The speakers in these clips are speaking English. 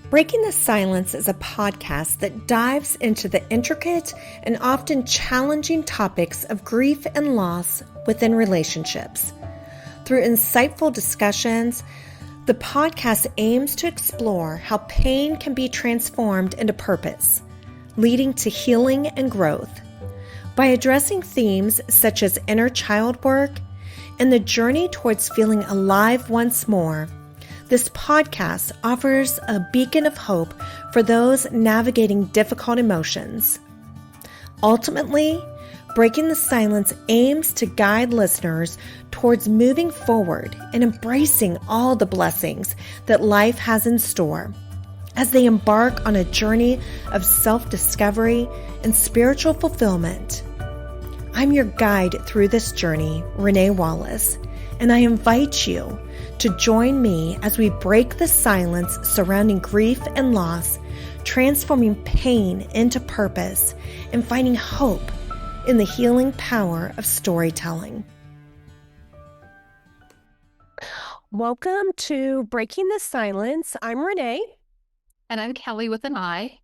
Breaking the Silence is a podcast that dives into the intricate and often challenging topics of grief and loss within relationships. Through insightful discussions, the podcast aims to explore how pain can be transformed into purpose, leading to healing and growth. By addressing themes such as inner child work and the journey towards feeling alive once more, this podcast offers a beacon of hope for those navigating difficult emotions. Ultimately, Breaking the Silence aims to guide listeners towards moving forward and embracing all the blessings that life has in store as they embark on a journey of self-discovery and spiritual fulfillment. I'm your guide through this journey, Renee Wallace, and I invite you to join me as we break the silence surrounding grief and loss, transforming pain into purpose and finding hope in the healing power of storytelling. Welcome to Breaking the Silence. I'm Renee. And I'm Kelli with an I.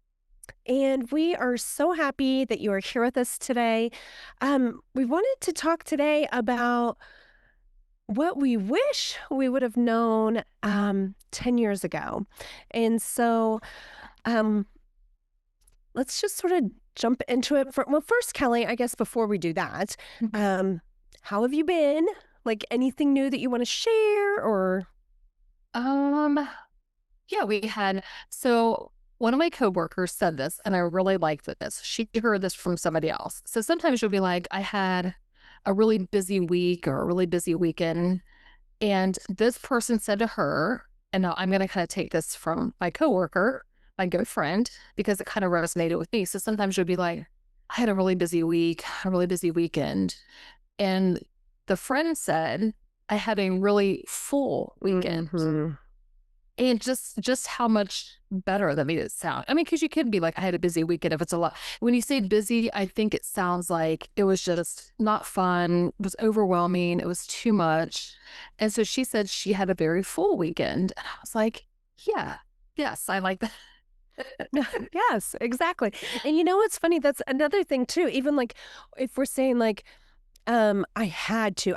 And we are so happy that you are here with us today. We wanted to talk today about what we wish we would have known 10 years ago. And so let's just sort of jump into it. First, Kelli, I guess before we do that, how have you been? Like anything new that you want to share or? Yeah, so one of my coworkers said this, and I really liked this. She heard this from somebody else. So sometimes you'll be like, I had a really busy week or a really busy weekend. And this person said to her, and now I'm going to kind of take this from my coworker, my good friend, because it kind of resonated with me. So sometimes you'll be like, I had a really busy week, a really busy weekend. And the friend said, I had a really full weekend. Mm-hmm. And just how much better that made it sound. I mean, because you can be like, I had a busy weekend if it's a lot. When you say busy, I think it sounds like it was just not fun. It was overwhelming. It was too much. And so she said she had a very full weekend. And I was like, yeah, yes, I like that. Yes, exactly. And you know what's funny? That's another thing too. Even like if we're saying like, I had to,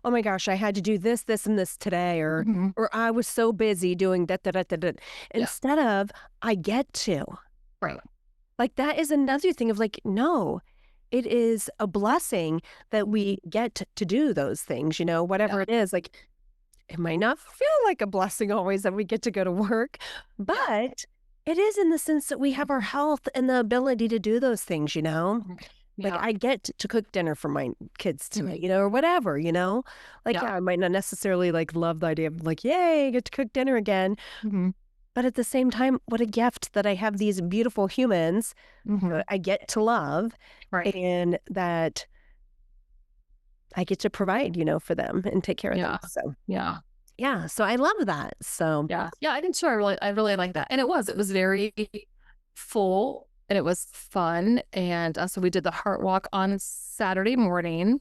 oh my gosh, I had to do this, this, and this today, or I was so busy doing that, that, that, that. Instead of, I get to. Right. Like that is another thing of like, no, it is a blessing that we get to do those things, you know, whatever it is. Like, it might not feel like a blessing always that we get to go to work, but it is in the sense that we have our health and the ability to do those things, you know? Like I get to cook dinner for my kids tonight, you know, or whatever, you know, like, I might not necessarily like love the idea of like, yay, I get to cook dinner again. But at the same time, what a gift that I have these beautiful humans that I get to love and that I get to provide, you know, for them and take care of them. So, yeah. So I love that. So, yeah, I did too. I really like that. And it was very full. And it was fun. And so we did the Heart Walk on Saturday morning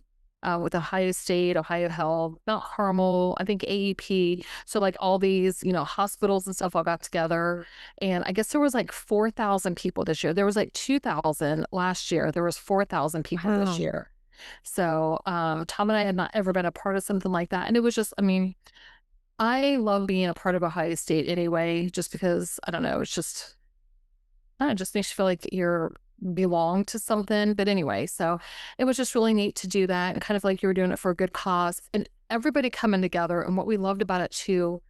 with Ohio State, Ohio Health, Mount Carmel, I think AEP. So like all these, you know, hospitals and stuff all got together. And I guess there was like 4,000 people this year. There was like 2,000 last year. There was 4,000 people this year. So Tom and I had not ever been a part of something like that. And it was just, I mean, I love being a part of Ohio State anyway, just because, I don't know, it's just... it just makes you feel like you're belong to something. But anyway, so it was just really neat to do that and kind of like you were doing it for a good cause and everybody coming together. And what we loved about it too,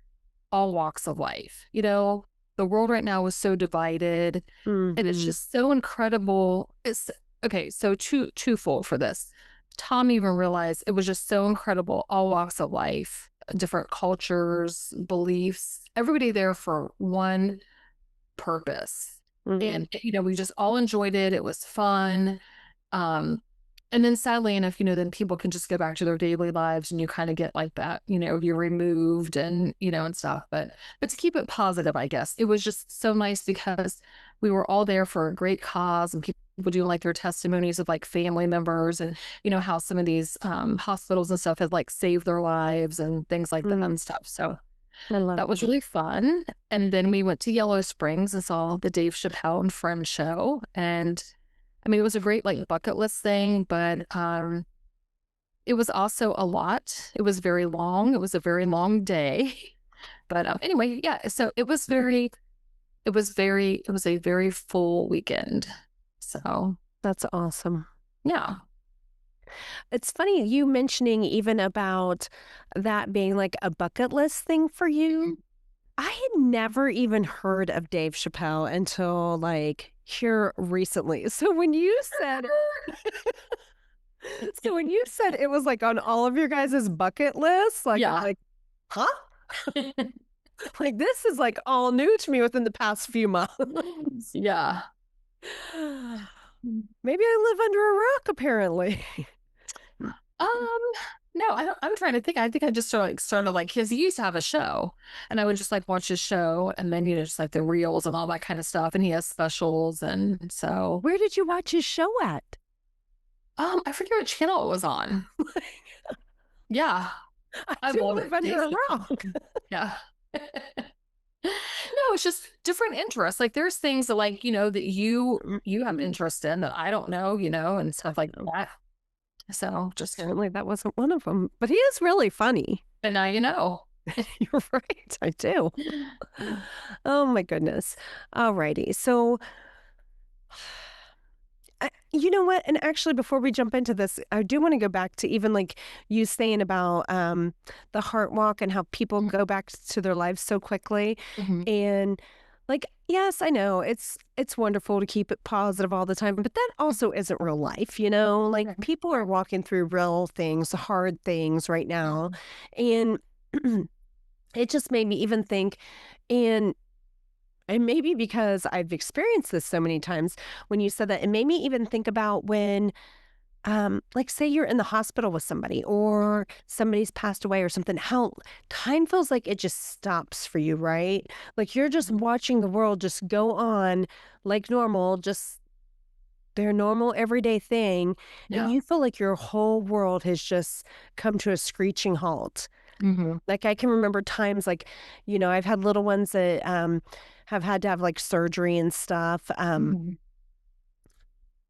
all walks of life. You know, the world right now is so divided and it's just so incredible. It's okay. So twofold for this. Tom even realized it was just so incredible. All walks of life, different cultures, beliefs, everybody there for one purpose. And, you know, we just all enjoyed it. It was fun. And then sadly enough, you know, then people can just go back to their daily lives and you kind of get like that, you know, you're removed and, you know, and stuff. But to keep it positive, I guess, it was just so nice because we were all there for a great cause and people doing like their testimonies of like family members and, you know, how some of these hospitals and stuff had like saved their lives and things like that and stuff. So I love That was really fun. And then we went to Yellow Springs and saw the Dave Chappelle and Friends show. And I mean, it was a great like bucket list thing, but it was also a lot. It was very long. It was a very long day. But anyway, yeah. So it was a very full weekend. So That's awesome. yeah. It's funny you mentioning even about that being like a bucket list thing for you. I had never even heard of Dave Chappelle until like here recently. So when you said it was like on all of your guys' bucket lists, like I'm Yeah. like, huh? Like this is like all new to me within the past few months. Yeah. Maybe I live under a rock apparently. No, I'm trying to think. I think I just started like, because he used to have a show, and I would just like watch his show, and then just like the reels and all that kind of stuff, and he has specials, and so Where did you watch his show at? I forget what channel it was on. Yeah, I do love live it. under a rock. Yeah. No, it's just different interests. Like there's things that like, that you have interest in that I don't know, and stuff like that. So just Apparently that wasn't one of them. But he is really funny. and now you know. You're right. I do. Oh my goodness. Alrighty. So you know what? And actually, before we jump into this, I do want to go back to even like you saying about the heart walk and how people go back to their lives so quickly. Mhm. And like, yes, I know it's wonderful to keep it positive all the time, but that also isn't real life, you know? Like Right. people are walking through real things, hard things right now. And it just made me even think, and maybe because I've experienced this so many times, when you said that, it made me even think about when, like, say you're in the hospital with somebody or somebody's passed away or something, how time feels like it just stops for you, right? Like you're just watching the world just go on like normal, just their normal everyday thing. And Yeah. you feel like your whole world has just come to a screeching halt. Hmm. Like, I can remember times, like, I've had little ones that, have had to have, like, surgery and stuff, Hmm.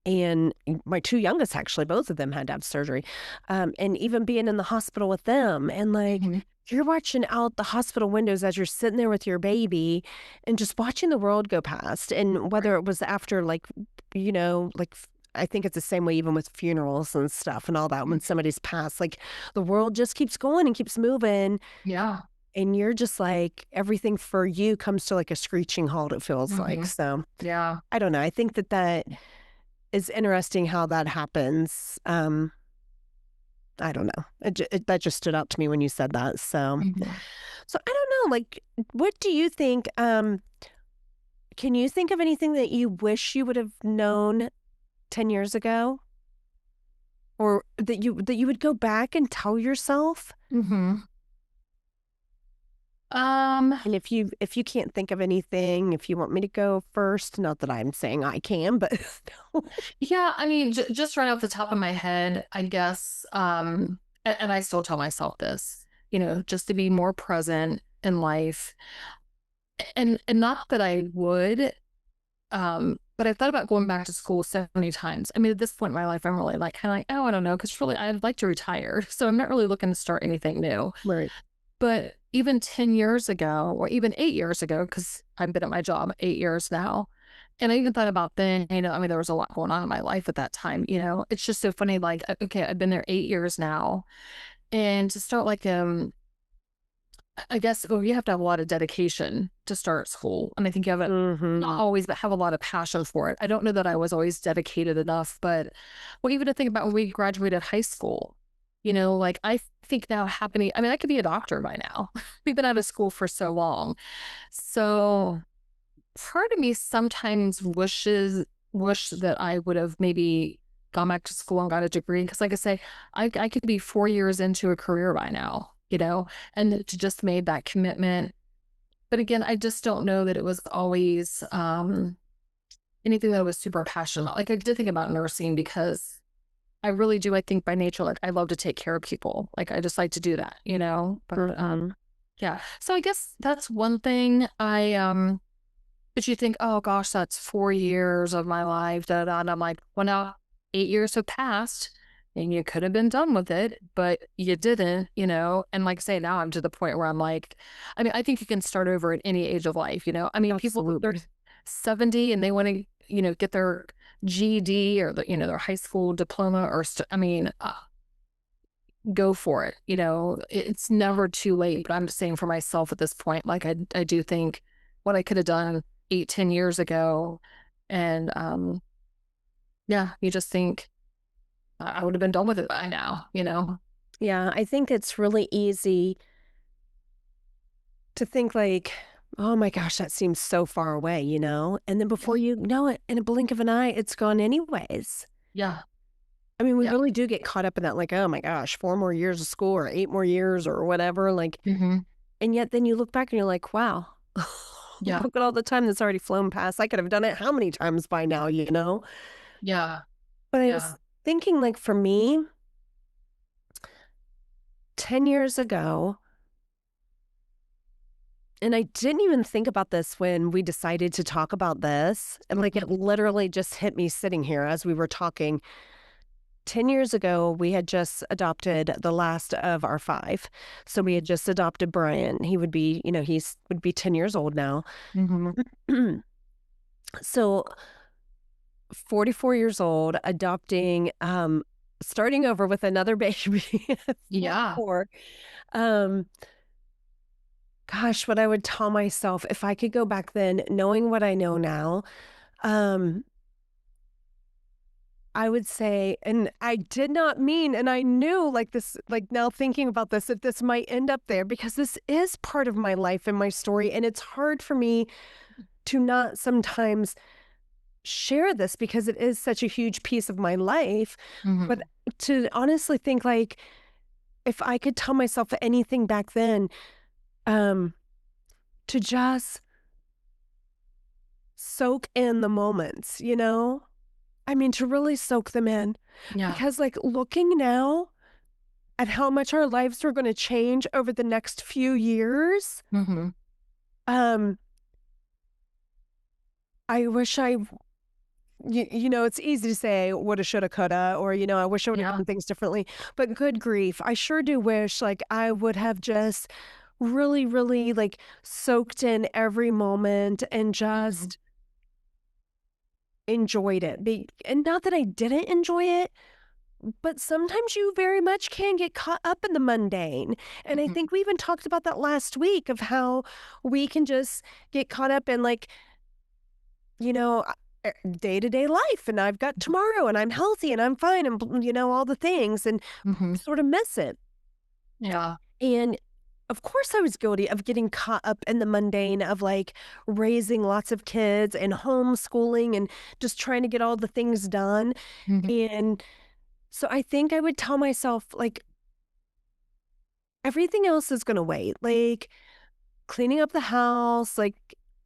and my 2 youngest, actually, both of them had to have surgery, and even being in the hospital with them, and, like, Hmm. you're watching out the hospital windows as you're sitting there with your baby and just watching the world go past, and whether it was after, like, like, I think it's the same way even with funerals and stuff and all that when somebody's passed, like, the world just keeps going and keeps moving. Yeah. And you're just like everything for you comes to, like, a screeching halt, it feels like, Hmm. so, Yeah. I don't know, I think that is interesting how that happens, I don't know, that just stood out to me when you said that, so Mhm. so I don't know, like, what do you think, can you think of anything that you wish you would have known 10 years ago? Or that you would go back and tell yourself? Mhm. Um, And if you can't think of anything, if you want me to go first, not that I'm saying I can, but yeah, I mean, just right off the top of my head, I guess, and I still tell myself this, just to be more present in life. And not that I would, but I've thought about going back to school so many times. I mean, at this point in my life, I'm really like, kind of like, oh, I don't know, because really, I'd like to retire. So I'm not really looking to start anything new. Right. But even 10 years ago, or even 8 years ago, because I've been at my job 8 years now. And I even thought about then, I mean, there was a lot going on in my life at that time. It's just so funny. Like, okay, I've been there 8 years now. And to start like, I guess, well, you have to have a lot of dedication to start school. And I think you have not Mhm. always, but have a lot of passion for it. I don't know that I was always dedicated enough, but well, even to think about when we graduated high school, like I think now happening, I mean, I could be a doctor by now. We've been out of school for so long. So part of me sometimes wish that I would have maybe gone back to school and got a degree. Cause like I say, I could be 4 years into a career by now, and to just made that commitment. But again, I just don't know that it was always anything that I was super passionate about. Like I did think about nursing because I really do. I think by nature, like I love to take care of people. Like I just like to do that, But Mhm. Yeah. So I guess that's one thing but you think, oh gosh, that's 4 years of my life. Da, da, and I'm like, well, now 8 years have passed and you could have been done with it, but you didn't, And like I say, now I'm to the point where I'm like, I mean, I think you can start over at any age of life, I mean, people, they're Absolutely. 70 and they want to, get their GED or their high school diploma I mean, go for it. It's never too late. But I'm just saying for myself at this point, like I do think what I could have done 8, 10 years ago. And yeah, you just think I would have been done with it by now. Yeah, I think it's really easy to think like, oh my gosh, that seems so far away, And then before you know it, in a blink of an eye, it's gone anyways. Yeah. I mean, we Yeah. really do get caught up in that, like, oh my gosh, 4 more years of school or 8 more years or whatever. Like, Mm-hmm. and yet then you look back and you're like, wow, Yeah. look at all the time that's already flown past. I could have done it how many times by now? Yeah. But I Yeah. was thinking, like, for me, 10 years ago, and I didn't even think about this when we decided to talk about this. And like, it literally just hit me sitting here as we were talking. 10 years ago, we had just adopted the last of our 5. So we had just adopted Brian. He would be, he's would be 10 years old now. Mm-hmm. So 44 years old, adopting, starting over with another baby at Yeah. 44. Um, Gosh, what I would tell myself if I could go back then, knowing what I know now, um, I would say, and I did not mean, and I knew like this, like now thinking about this, that this might end up there because this is part of my life and my story. And it's hard for me to not sometimes share this because it is such a huge piece of my life. Mm-hmm. But to honestly think like, if I could tell myself anything back then, um, to just soak in the moments. I mean, to really soak them in. Yeah. Because, like, looking now at how much our lives are going to change over the next few years, Mm-hmm. um, I wish it's easy to say woulda, shoulda, coulda, or, I wish I would have Yeah. done things differently. But good grief, I sure do wish, like, I would have just really, really, like, soaked in every moment and Mm-hmm. just enjoyed it. And not that I didn't enjoy it, but sometimes you very much can get caught up in the mundane. And I Mm-hmm. think we even talked about that last week of how we can just get caught up in like, day to day life. And I've got tomorrow and I'm healthy and I'm fine and, all the things and Mm-hmm. sort of miss it. Yeah. And of course, I was guilty of getting caught up in the mundane of like raising lots of kids and homeschooling and just trying to get all the things done. Mm-hmm. And so I think I would tell myself, like, everything else is gonna wait. Like, cleaning up the house, like,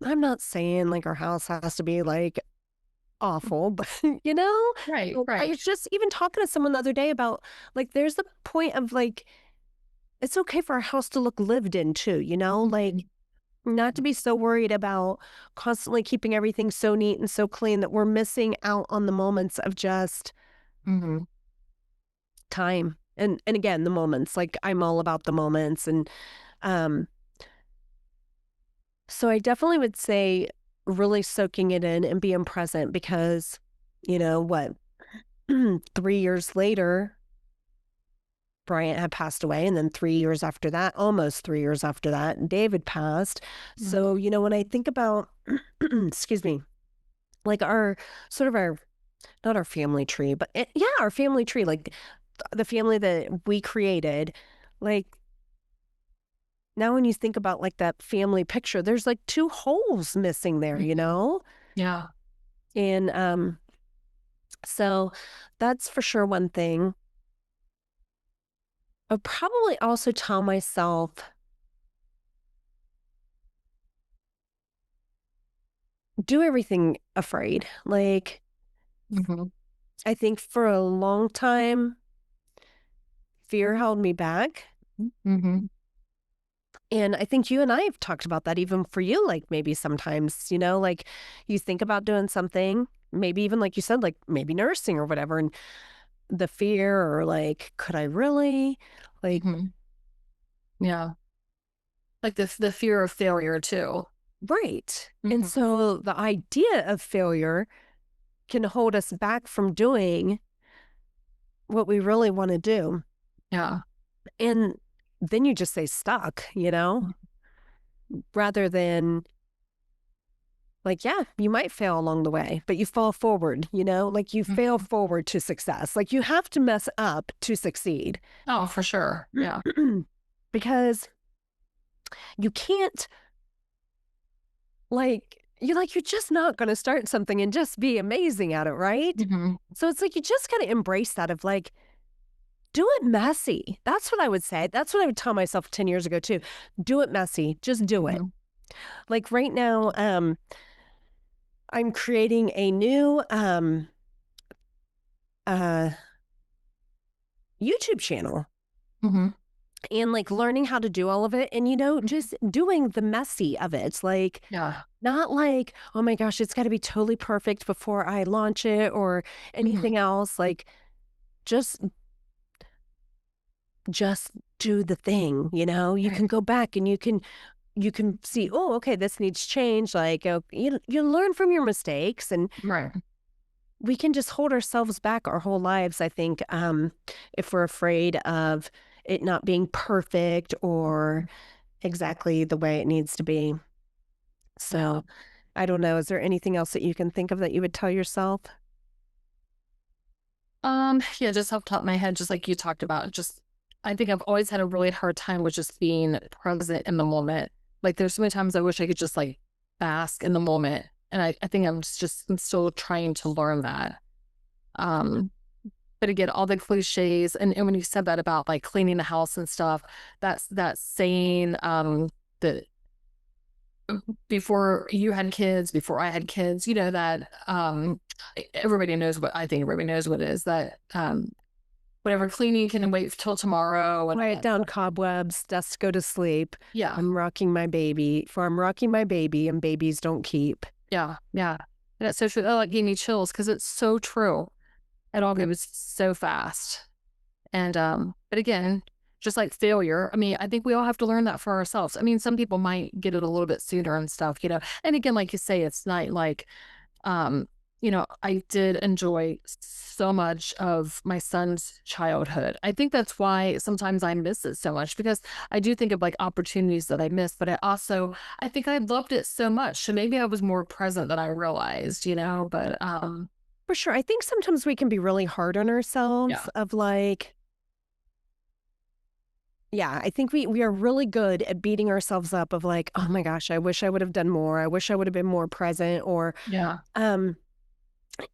I'm not saying, like, our house has to be, like, awful, but, Right. I Right. was just even talking to someone the other day about, like, there's the point of, like, it's okay for our house to look lived in too, Like, not to be so worried about constantly keeping everything so neat and so clean that we're missing out on the moments of just Mm-hmm. time. And again, the moments, like, I'm all about the moments and, um so I definitely would say really soaking it in and being present because, what, 3 years later, Bryant had passed away, and then 3 years after that, almost 3 years after that, David passed. So, when I think about, excuse me, like our sort of our not our family tree, but yeah, our family tree, like the family that we created, like now when you think about like that family picture, there's like 2 holes missing there? Yeah. And so that's for sure one thing. I'll probably also tell myself do everything afraid. Like Mm-hmm. I think for a long time fear held me back Mm-hmm. And I think you and I have talked about that even for you, like maybe sometimes, like you think about doing something, maybe even like you said, like maybe nursing or whatever, and the fear or like, could I really? Like, Mhm. Yeah. Like the fear of failure too. right. And Mhm. so the idea of failure can hold us back from doing what we really want to do. Yeah. And then you just say stuck, rather than like, yeah, you might fail along the way, but you fall forward, like you fail Mhm. forward to success. Like you have to mess up to succeed. Oh, for sure. Yeah. Because you can't you're just not going to start something and just be amazing at it, right? Mhm. So it's like you just got to embrace that of like do it messy. That's what I would say. That's what I would tell myself 10 years ago too. Do it messy. Just do it. Mhm. Like right now, I'm creating a new uh YouTube channel Mhm. and like learning how to do all of it and just doing the messy of it. Like Yeah. not like, oh my gosh, it's got to be totally perfect before I launch it or Mhm. anything else. Like just just do the thing, You Right. can go back and you can see, oh, okay, this needs change. Like you learn from your mistakes and Right. we can just hold ourselves back our whole lives, I think, if we're afraid of it not being perfect or exactly the way it needs to be. Yeah. So I don't know. Is there anything else that you can think of that you would tell yourself? Yeah, just off the top of my head, just like you talked about, just I think I've always had a really hard time with just being present in the moment. Like there's so many times I wish I could just like bask in the moment. And I think I'm still trying to learn that. Um, but again, all the cliches and when you said that about like cleaning the house and stuff, that's that saying that before you had kids, before I had kids, that everybody knows what I think everybody knows what it is that whatever cleaning can wait till tomorrow and all Quiet that down stuff. cobwebs, dust go to sleep. Yeah, I'm rocking my baby, for I'm rocking my baby, and babies don't keep. yeah, yeah. And that's so true. That like gave me chills because it's so true. It all goes so fast. And but again, just like failure, I mean, I think we all have to learn that for ourselves. I mean, some people might get it a little bit sooner and stuff. And again, like you say, it's not like Um, I did enjoy so much of my son's childhood. I think that's why sometimes I miss it so much because I do think of like opportunities that I missed, but I think I loved it so much. So maybe I was more present than I realized, but For sure. I think sometimes we can be really hard on yeah. ourselves of like, yeah, I think we are really good at beating ourselves up of like, oh my gosh, I wish I would have done more. I wish I would have been more present or Yeah. um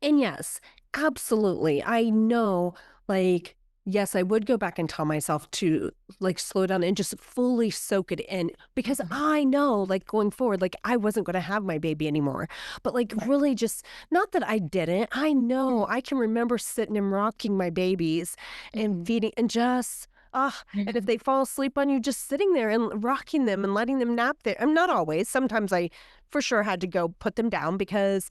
and yes, absolutely. I know, like, yes, I would go back and tell myself to like slow down and just fully soak it in because Mhm. I know, like, going forward, like, I wasn't going to have my baby anymore. But, like, Right. really just not that I didn't. I know I can remember sitting and rocking my babies and Mhm. feeding and just. Ah, and if Mhm. they fall asleep on you, just sitting there and rocking them and letting them nap there. I'm not always. Sometimes I for sure had to go put them down because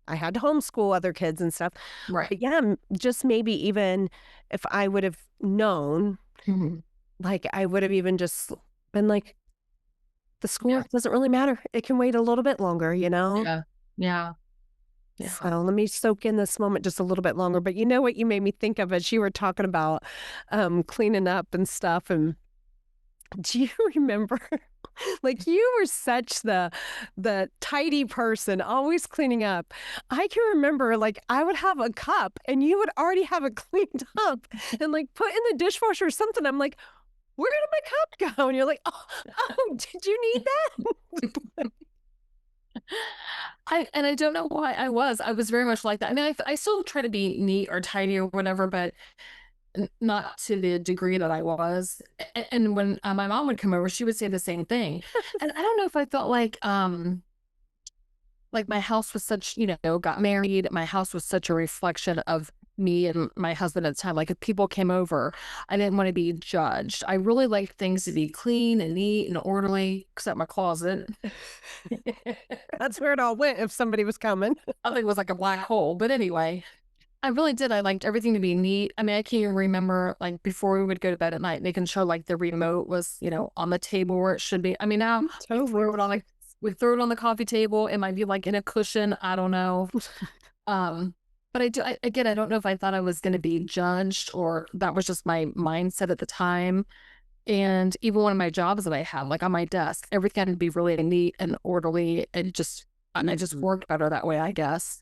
I had to homeschool other kids and stuff. Right. But yeah, just maybe even if I would have known, Mhm. like I would have even just been like, the Yeah. schoolwork doesn't really matter. It can wait a little bit longer. Yeah. Yeah. Yeah. So let me soak in this moment just a little bit longer. But you know what you made me think of as you were talking about cleaning up and stuff. And do you remember like you were such the tidy person, always cleaning up. I can remember like I would have a cup and you would already have it cleaned up and like put in the dishwasher or something. I'm like, where did my cup go? And you're like, oh, did you need that? I don't know why I was very much like that. I mean, I still try to be neat or tidy or whatever, but not to the degree that I was. And when my mom would come over, she would say the same thing. And I don't know if I felt like my house was got married. My house was such a reflection of me and my husband at the time, like if people came over, I didn't want to be judged. I really liked things to be clean and neat and orderly, except my closet. That's where it all went if somebody was coming. I think it was like a black hole. But anyway, I really did. I liked everything to be neat. I mean, I can't even remember like before we would go to bed at night, making sure like the remote was, on the table where it should be. I mean, now we throw it on the coffee table. It might be like in a cushion. I don't know. But again, I don't know if I thought I was going to be judged or that was just my mindset at the time. And even one of my jobs that I had, like on my desk, everything had to be really neat and orderly and I just worked better that way, I guess.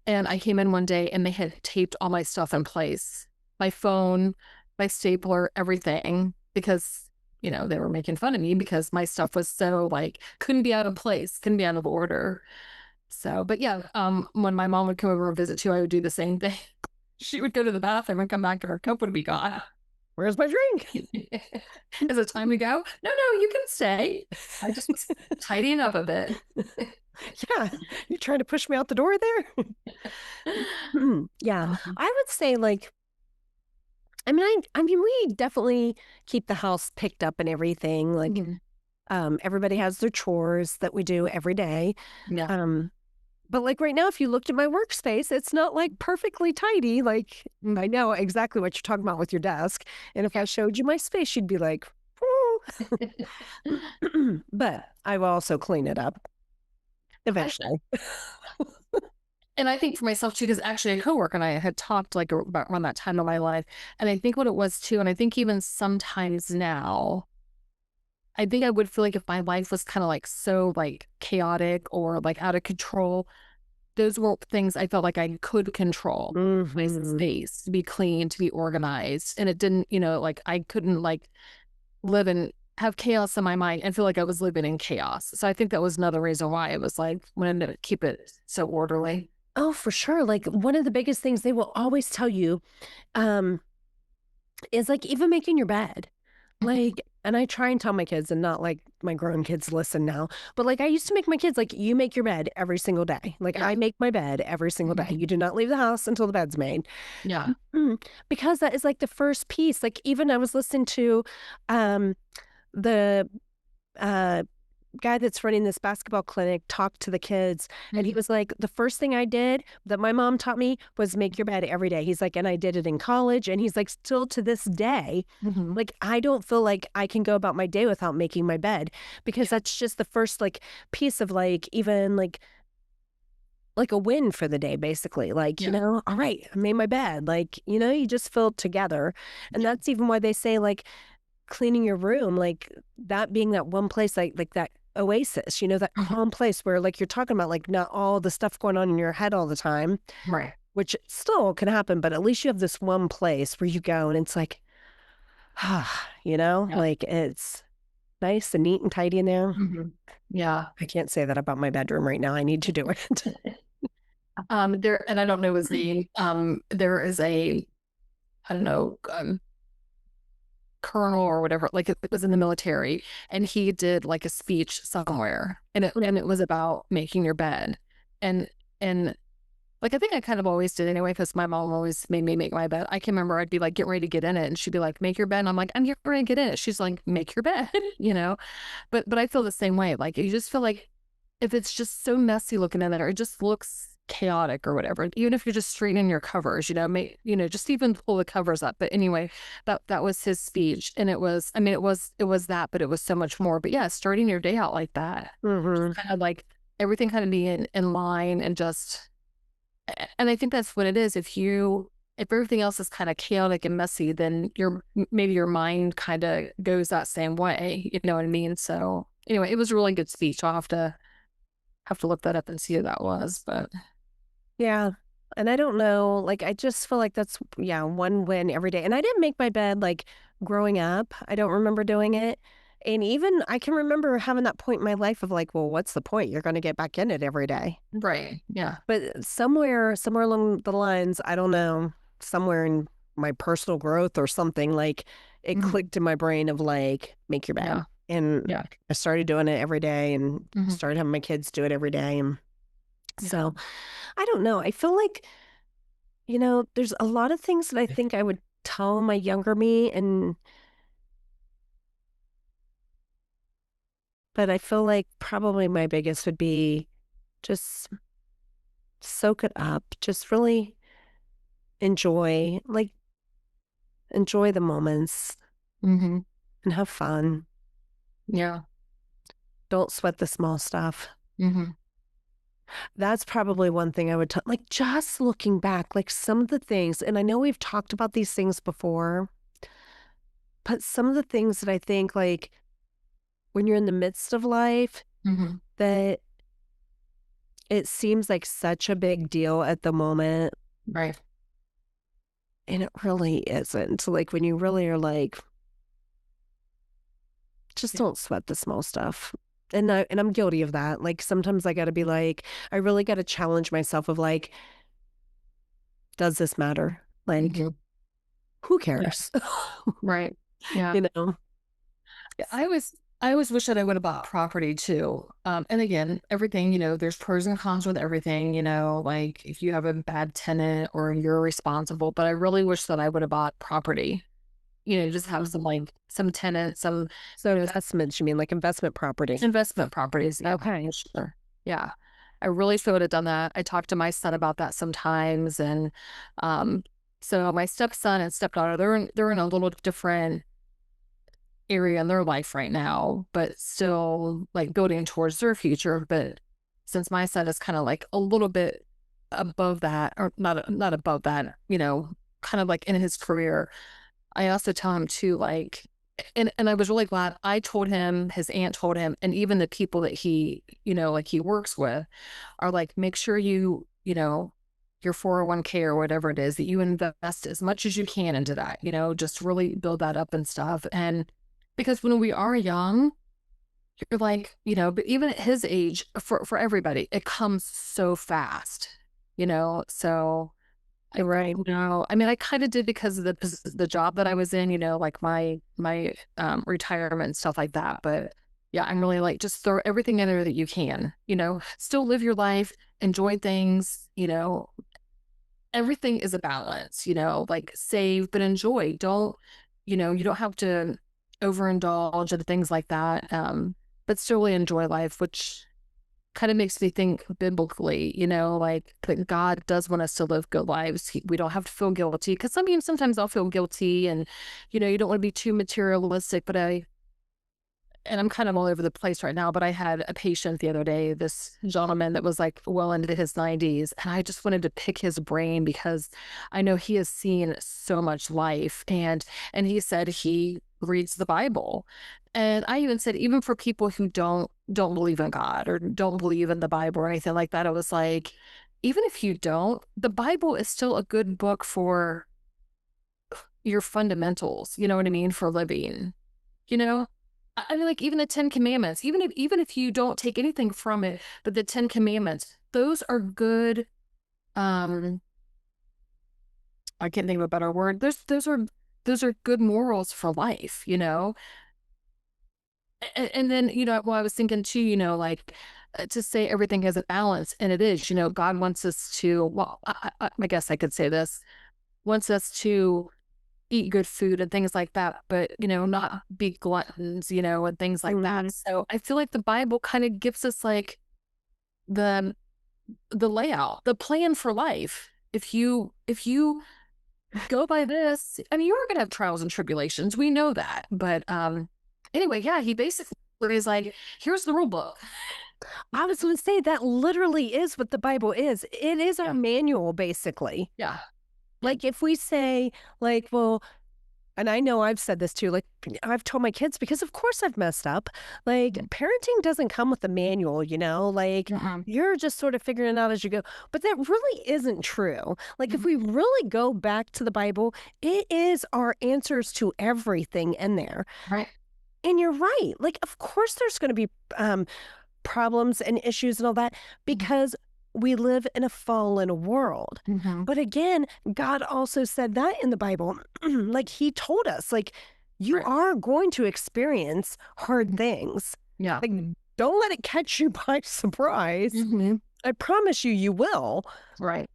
And I came in one day and they had taped all my stuff in place, my phone, my stapler, everything, because, they were making fun of me because my stuff was so like, couldn't be out of place, couldn't be out of order. So, but yeah, when my mom would come over and visit too, I would do the same thing. She would go to the bathroom and come back and her cup would be gone. Where's my drink? Is it time to go? No, you can stay. I just was tidying up a bit. Yeah, you're trying to push me out the door there? Yeah, I would say like, I mean, we definitely keep the house picked up and everything. Like, everybody has their chores that we do every day. Yeah. But like right now, if you looked at my workspace, it's not like perfectly tidy. Like I know exactly what you're talking about with your desk. And if I showed you my space, you'd be like, but I will also clean it up eventually. And I think for myself too, because actually a coworker and I had talked like about around that time of my life. And I think what it was too, and I think even sometimes now, I think I would feel like if my life was kind of like so like chaotic or like out of control, those were things I felt like I could control. My space to be clean, to be organized. And it didn't, like I couldn't like live and have chaos in my mind and feel like I was living in chaos. So I think that was another reason why it was like wanting to keep it so orderly. Oh, for sure. Like one of the biggest things they will always tell you is like even making your bed. Like, and I try and tell my kids and not like my grown kids listen now, but like I used to make my kids like, you make your bed every single day. Like I make my bed every single day. You do not leave the house until the bed's made. Yeah. Because that is like the first piece. Like even I was listening to the guy that's running this basketball clinic talk to the kids and he was like, the first thing I did that my mom taught me was make your bed every day. He's like, and I did it in college, and he's like, still to this day, like I don't feel like I can go about my day without making my bed, because that's just the first like piece of like even like a win for the day, basically. Like, all right, I made my bed. Like, you just feel together. And that's even why they say like cleaning your room, like that being that one place, like that oasis, that calm place where like you're talking about, like not all the stuff going on in your head all the time, Right. which still can happen, but at least you have this one place where you go and it's like, like it's nice and neat and tidy in there. Yeah. I can't say that about my bedroom right now. I need to do it. There, and I don't know his name. There is I don't know, colonel or whatever, like it was in the military, and he did like a speech somewhere, and it was about making your bed, and like I think I kind of always did anyway, because my mom always made me make my bed. I can remember I'd be like getting ready to get in it, and she'd be like, "Make your bed," and I'm like, "I'm getting ready to get in it." She's like, "Make your bed," But I feel the same way. Like you just feel like if it's just so messy looking in there, it just looks chaotic or whatever. Even if you're just straightening your covers, just even pull the covers up. But anyway, that was his speech, and it was that, but it was so much more. But yeah, starting your day out like that, kind of like everything kind of being in line and just, and I think that's what it is. If everything else is kind of chaotic and messy, then maybe your mind kind of goes that same way. You know what I mean? So anyway, it was a really good speech. I'll have to look that up and see who that was, but. Yeah. And I don't know, like, I just feel like that's, one win every day. And I didn't make my bed like growing up. I don't remember doing it. And even I can remember having that point in my life of like, well, what's the point? You're going to get back in it every day. Right. Yeah. But somewhere along the lines, I don't know, somewhere in my personal growth or something, like it clicked in my brain of like, make your bed. Yeah. And I started doing it every day and started having my kids do it every day. And so I don't know. I feel like, there's a lot of things that I think I would tell my younger me, but I feel like probably my biggest would be just soak it up, just really enjoy the moments Mm-hmm. and have fun. Yeah. Don't sweat the small stuff. Mm-hmm. That's probably one thing I would tell, like just looking back, like some of the things, and I know we've talked about these things before, but some of the things that I think like when you're in the midst of life, Mm-hmm. that it seems like such a big deal at the moment, Right. and it really isn't. Like when you really are like, just Yeah. don't sweat the small stuff. And I'm guilty of that. Like sometimes I got to be like, I really got to challenge myself of like, does this matter? Like, Mm-hmm. who Yeah. cares? Right. Yeah. You know? I always wish that I would have bought property too. And again, everything, there's pros and cons with everything, like if you have a bad tenant or you're responsible, but I really wish that I would have bought property, just have some tenants, some So investments, you mean like investment property? investment properties. Yeah, Okay. for sure. Yeah. I really should have done that. I talk to my son about that sometimes. And, so my stepson and stepdaughter, they're in a little different area in their life right now, but still like building towards their future. But since my son is kind of like a little bit above that, or not above that, kind of like in his career, I also tell him to like, and I was really glad I told him, his aunt told him, and even the people that he, like he works with are like, make sure your 401k or whatever it is that you invest as much as you can into that, just really build that up and stuff. And because when we are young, you're like, but even at his age, for everybody, it comes so fast, so Right. I mean, I kind of did because of the job that I was in, like my retirement and stuff like that. But yeah, I'm really like just throw everything in there that you can, still live your life, enjoy things, everything is a balance, like save but enjoy. Don't, you don't have to overindulge and things like that. But still really enjoy life, which kind of makes me think biblically, like that God does want us to live good lives. We don't have to feel guilty, because sometimes I'll feel guilty, and you don't want to be too materialistic. But and I'm kind of all over the place right now, but I had a patient the other day, this gentleman that was like well into his 90s, and I just wanted to pick his brain because I know he has seen so much life, and he said he reads the Bible. And I even said, even for people who don't believe in God or don't believe in the Bible or anything like that, I was like, even if you don't, the Bible is still a good book for your fundamentals, you know what I mean, for living. You know, I mean, like even the Ten Commandments, even if you don't take anything from it, but the Ten Commandments, those are good. Um, I can't think of a better word. Those are good morals for life. And then well, I was thinking too. Like to say everything has a balance, and it is. God wants us to. Well, I guess I could say this. Wants us to eat good food and things like that, but not be gluttons, and things like that. So I feel like the Bible kind of gives us like the layout, the plan for life. If you go by this, I mean, you're gonna have trials and tribulations. We know that. But anyway, yeah, he basically is like, here's the rule book. I was going to say that literally is what the Bible is. It is our manual, basically. Yeah. Like if we say, like, well, and I know I've said this too, like I've told my kids, because of course I've messed up. Like parenting doesn't come with a manual, like you're just sort of figuring it out as you go. But that really isn't true. Like if we really go back to the Bible, it is our answers to everything in there. Right. And you're right. Like, of course there's going to be problems and issues and all that, because we live in a fallen world. But again, God also said that in the Bible. Like he told us, like, you are going to experience hard things. Yeah. Like, don't let it catch you by surprise. I promise you, you will. Right.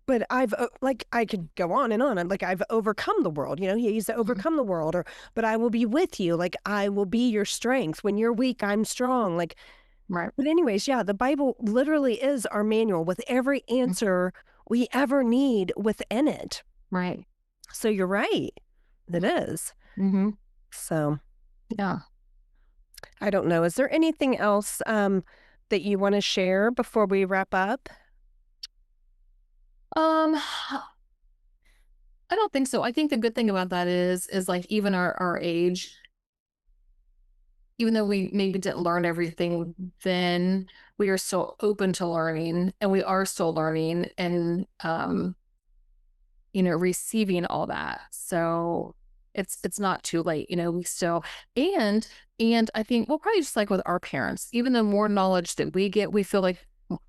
but I could go on and on. I'm like, I've overcome the world. He's overcome the world, but I will be with you. Like, I will be your strength. When you're weak, I'm strong. Like, Right. but anyways, yeah, the Bible literally is our manual with every answer we ever need within it. Right. So you're right. It is. Mm-hmm. So Yeah. I don't know. Is there anything else that you want to share before we wrap up? Um, I don't think so. I think the good thing about that is like even our age, even though we maybe didn't learn everything then, we are still open to learning, and we are still learning and receiving all that. So it's not too late. We still and I think well probably just like with our parents, even the more knowledge that we get, we feel like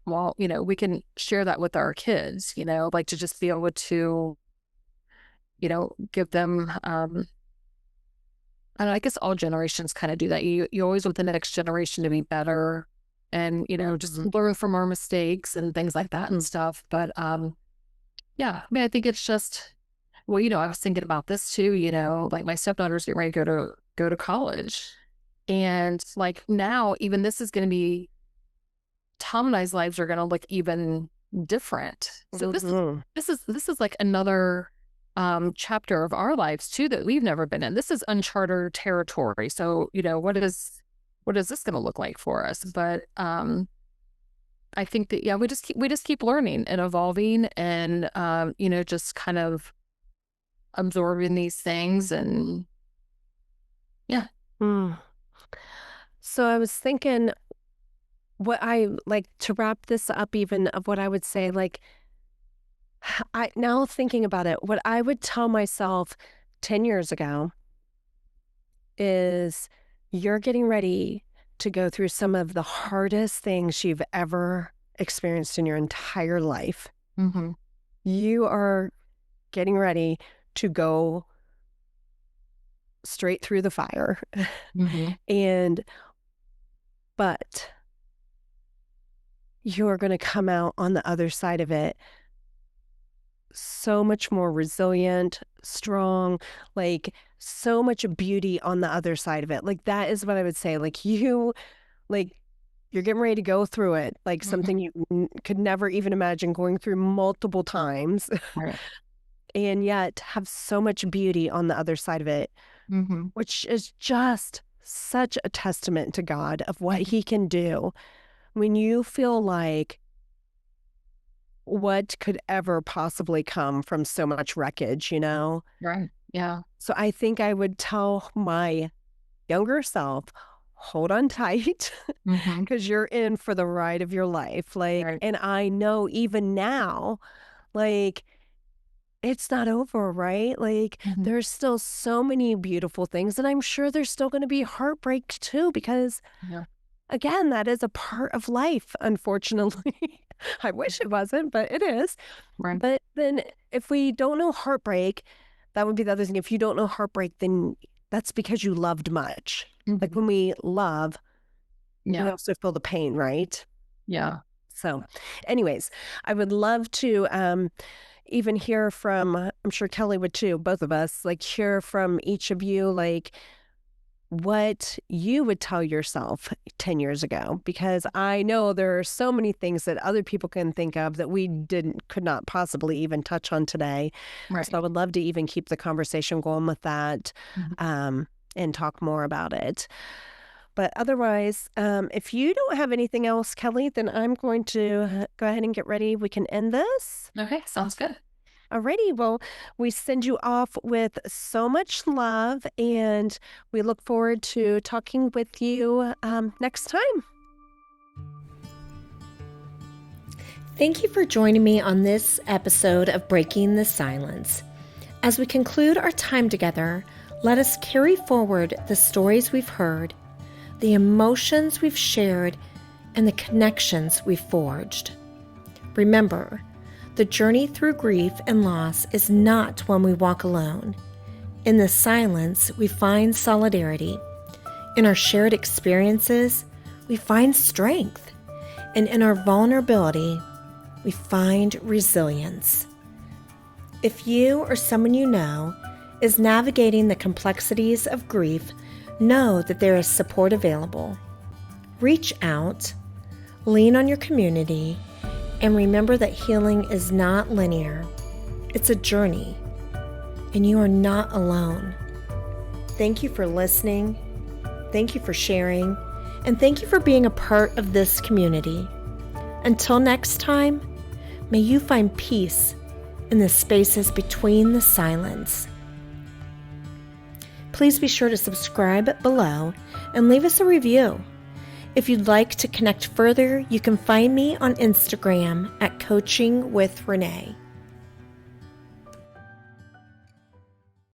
well, we can share that with our kids, like to just be able to, give them and I guess all generations kind of do that. You always want the next generation to be better and, just learn from our mistakes and things like that and stuff. But yeah, I mean, I think it's just, well, I was thinking about this too, like my stepdaughter's getting ready to go to college. And like now, even this is going to be, Tom and I's lives are going to look even different. So this is like another chapter of our lives too that we've never been in. This is uncharted territory. So, what is this going to look like for us? But I think that we just keep learning and evolving and just kind of absorbing these things and yeah. So I was thinking what I like to wrap this up even of what I would say, like now thinking about it, what I would tell myself 10 years ago is you're getting ready to go through some of the hardest things you've ever experienced in your entire life. Mm-hmm. You are getting ready to go straight through the fire. Mm-hmm. But you are going to come out on the other side of it so much more resilient, strong, like so much beauty on the other side of it. Like that is what I would say. Like you're getting ready to go through it, like something you could never even imagine going through multiple times. Right. And yet have so much beauty on the other side of it, which is just such a testament to God of what he can do when you feel like what could ever possibly come from so much wreckage, Right. Yeah. So I think I would tell my younger self, hold on tight because you're in for the ride of your life. Like, and I know even now, like, it's not over, right? Like, there's still so many beautiful things. And I'm sure there's still going to be heartbreak too, because again, that is a part of life, unfortunately. I wish it wasn't, but it is. Right. But then if we don't know heartbreak, that would be the other thing. If you don't know heartbreak, then that's because you loved much. Like when we love, we also feel the pain, right? Yeah. So anyways, I would love to even hear from, I'm sure Kelly would too, both of us, like hear from each of you, like what you would tell yourself 10 years ago, because I know there are so many things that other people can think of that we could not possibly even touch on today. Right. So I would love to even keep the conversation going with that and talk more about it. But otherwise, if you don't have anything else, Kelly, then I'm going to go ahead and get ready. We can end this. Okay. Sounds good. Alrighty, well, we send you off with so much love, and we look forward to talking with you next time. Thank you for joining me on this episode of Breaking the Silence. As we conclude our time together, let us carry forward the stories we've heard, the emotions we've shared, and the connections we've forged. Remember, the journey through grief and loss is not one we walk alone. In the silence, we find solidarity. In our shared experiences, we find strength. And in our vulnerability, we find resilience. If you or someone you know is navigating the complexities of grief, know that there is support available. Reach out, lean on your community, and remember that healing is not linear. It's a journey, and you are not alone. Thank you for listening. Thank you for sharing, and thank you for being a part of this community. Until next time, may you find peace in the spaces between the silence. Please be sure to subscribe below and leave us a review. If you'd like to connect further, you can find me on Instagram at Coaching with Renee.